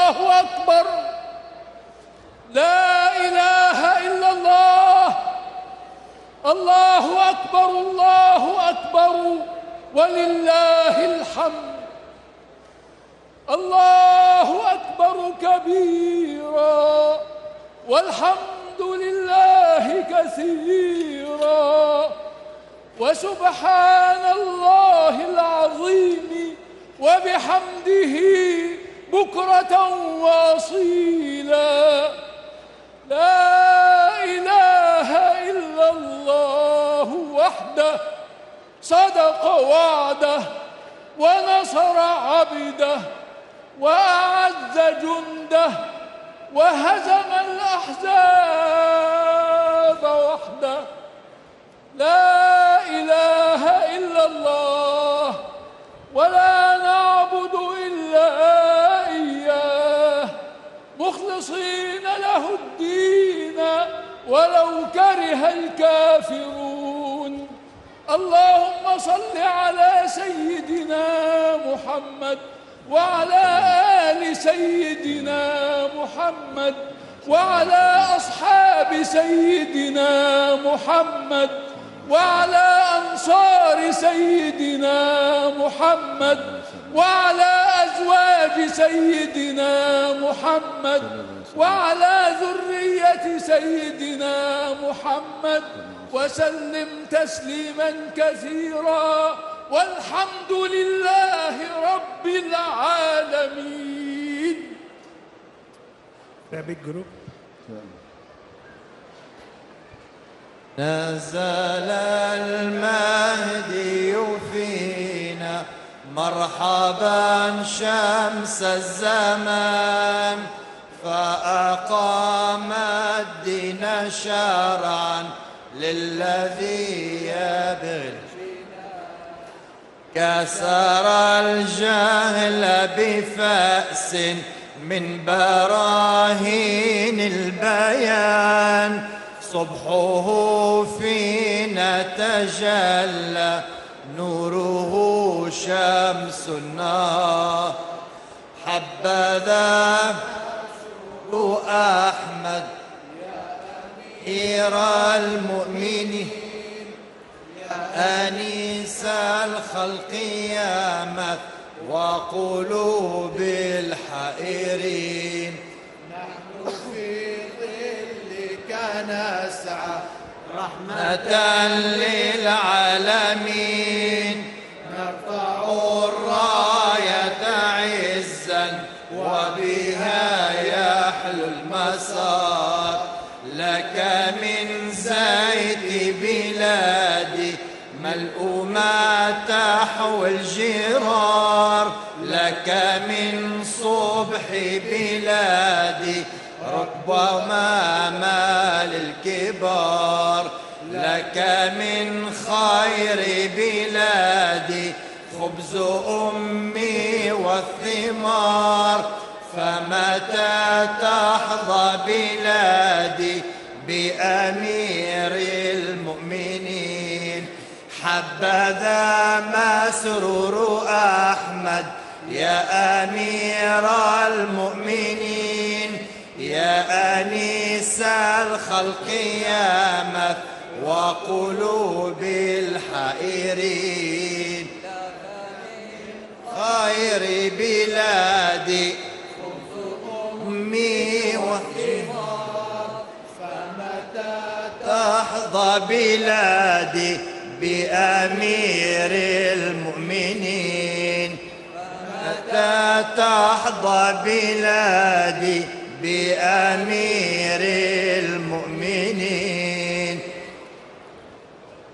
الله أكبر. لا إله إلا الله. الله أكبر الله أكبر ولله الحمد. الله أكبر كبيرا والحمد لله كثيرا وسبحان الله العظيم وبحمده بكرة وأصيلا. لا إله إلا الله وحده صدق وعده ونصر عبده وأعز جنده وهزم الأحزاب وحده. لا إله إلا الله ولا نعبد إلا إياه مخلصين له الدين ولو كره الكافرون. اللهم صل على سيدنا محمد وعلى آل سيدنا محمد وعلى أصحاب سيدنا محمد وعلى أنصار سيدنا محمد وعلى أزواج سيدنا محمد وعلى ذرية سيدنا محمد وسلم تسليما كثيرا والحمد لله رب العالمين. نزل المهدي فينا مرحبا شمس الزمان فأقام الدين شرعا للذي يبغي كسر الجهل بفأس من براهين البيان صبحه فينا تجلى نوره شمس النار حبذا أحمد أمير المؤمنين أنيس الخلق يا مث وقلوب الحائرين نحن في ظلك نسعى رحمة للعالمين نرفع الراية عزا وبها يحلو المسار لك من زيت بلادي ملء ما تحوي الجرار لك من صبح بلادي ربما مال الكبار لك من خير بلادي خبز أمي والثمار فمتى تحظى بلادي بأمير المؤمنين حبذا مسرور أحمد يا أمير المؤمنين يا أنيس الخلق يا مث وقلوب الحائرين خير بلادي أمي وثمار فمتى تحظى بلادي بأمير المؤمنين متى تحظى بلادي بأمير